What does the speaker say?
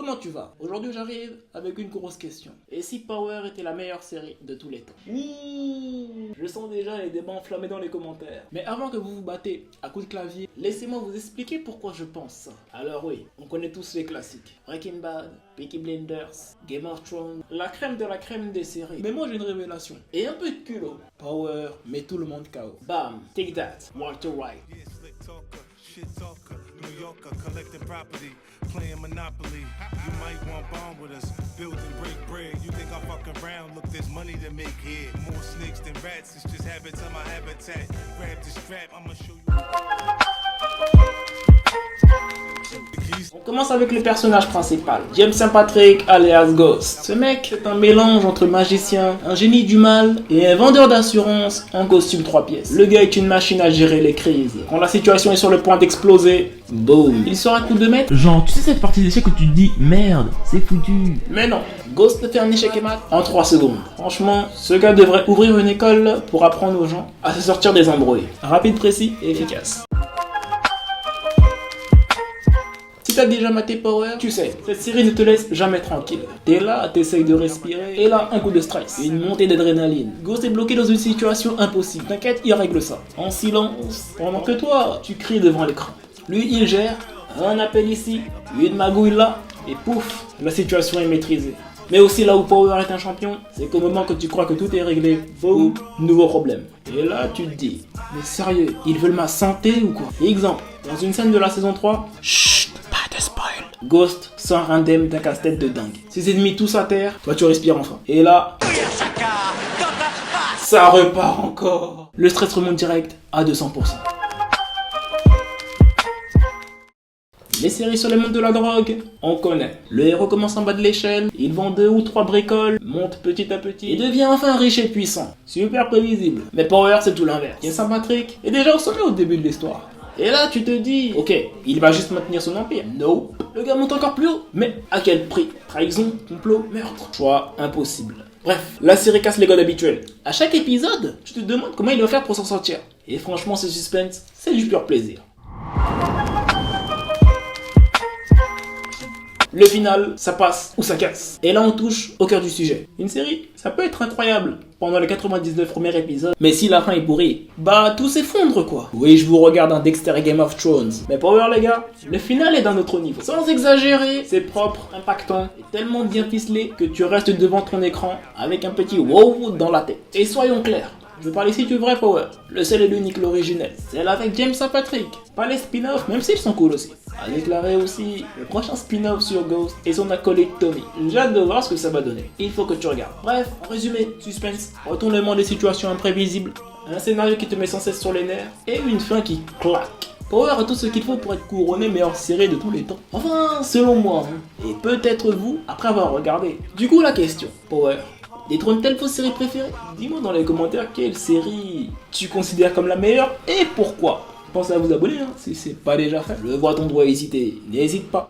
comment tu vas? Aujourd'hui j'arrive avec une grosse question. Et si Power était la meilleure série de tous les temps? Ouh, je sens déjà les débats enflammés dans les commentaires. Mais avant que vous vous battez à coups de clavier, laissez-moi vous expliquer pourquoi je pense ça. Alors oui, on connaît tous les classiques. Breaking Bad, Peaky Blinders, Game of Thrones, la crème de la crème des séries. Mais moi j'ai une révélation. Et un peu de culot. Power met tout le monde KO. Bam, take that, Walter White. Shit talker, New Yorker, collecting property, playing Monopoly. You might want bond with us, build and break bread. You think I'm fucking around? Look, there's money to make here. More snakes than rats, it's just habits of my habitat. Grab the strap, I'ma show you. On commence avec le personnage principal, James St. Patrick alias Ghost. Ce mec est un mélange entre magicien, un génie du mal et un vendeur d'assurance en costume 3 pièces. Le gars est une machine à gérer les crises. Quand la situation est sur le point d'exploser, boum, il sort à coup de maître. Genre, tu sais cette partie d'échec où tu te dis merde, c'est foutu. Mais non, Ghost te fait un échec et mat en 3 secondes. Franchement, ce gars devrait ouvrir une école pour apprendre aux gens à se sortir des embrouilles. Rapide, précis et efficace. Si t'as déjà maté Power, tu sais, cette série ne te laisse jamais tranquille. T'es là, t'essayes de respirer, et là, un coup de stress, une montée d'adrénaline. Ghost est bloqué dans une situation impossible. T'inquiète, il règle ça. En silence, pendant que toi, tu cries devant l'écran. Lui, il gère, un appel ici, une magouille là, et pouf, la situation est maîtrisée. Mais aussi là où Power est un champion, c'est qu'au moment que tu crois que tout est réglé, boum, nouveau problème. Et là, tu te dis, mais sérieux, ils veulent ma santé ou quoi? Exemple, dans une scène de la saison 3, chut, pas de spoil. Ghost sort indemne d'un casse-tête de dingue. Ses ennemis tous à terre, toi tu respires enfin. Et là, ça repart encore. Le stress remonte direct à 200%. Les séries sur le monde de la drogue, on connaît. Le héros commence en bas de l'échelle, il vend 2 ou 3 bricoles, monte petit à petit et devient enfin riche et puissant. Super prévisible. Mais Power c'est tout l'inverse. James St. Patrick est déjà au sommet au début de l'histoire. Et là tu te dis, ok, il va juste maintenir son empire. Nope. Le gars monte encore plus haut. Mais à quel prix? Trahison, complot, meurtre. Choix impossible. Bref, la série casse les codes habituels. À chaque épisode, tu te demandes comment il va faire pour s'en sortir. Et franchement ce suspense, c'est du pur plaisir. Le final, ça passe ou ça casse. Et là, on touche au cœur du sujet. Une série, ça peut être incroyable pendant les 99 premiers épisodes, mais si la fin est pourrie, bah tout s'effondre quoi. Oui, je vous regarde un Dexter et Game of Thrones. Mais Power les gars, le final est d'un autre niveau. Sans exagérer, c'est propre, impactant et tellement bien ficelé que tu restes devant ton écran avec un petit wow dans la tête. Et soyons clairs. Je parle ici du vrai Power, le seul et l'unique, l'originel. Celle avec James St. Patrick. Pas les spin-offs, même s'ils sont cool aussi. A déclaré aussi le prochain spin-off sur Ghost et son acolyte Tommy. J'ai hâte de voir ce que ça va donner. Il faut que tu regardes. Bref, en résumé, suspense, retournement des situations imprévisibles, un scénario qui te met sans cesse sur les nerfs et une fin qui claque. Power a tout ce qu'il faut pour être couronné meilleure série de tous les temps. Enfin, selon moi, hein. Et peut-être vous, après avoir regardé. Du coup, la question, Power détrône-t-elle vos séries préférées? Dis-moi dans les commentaires quelle série tu considères comme la meilleure et pourquoi. Pensez à vous abonner hein, si c'est pas déjà fait. Je vois ton doigt hésiter, n'hésite pas.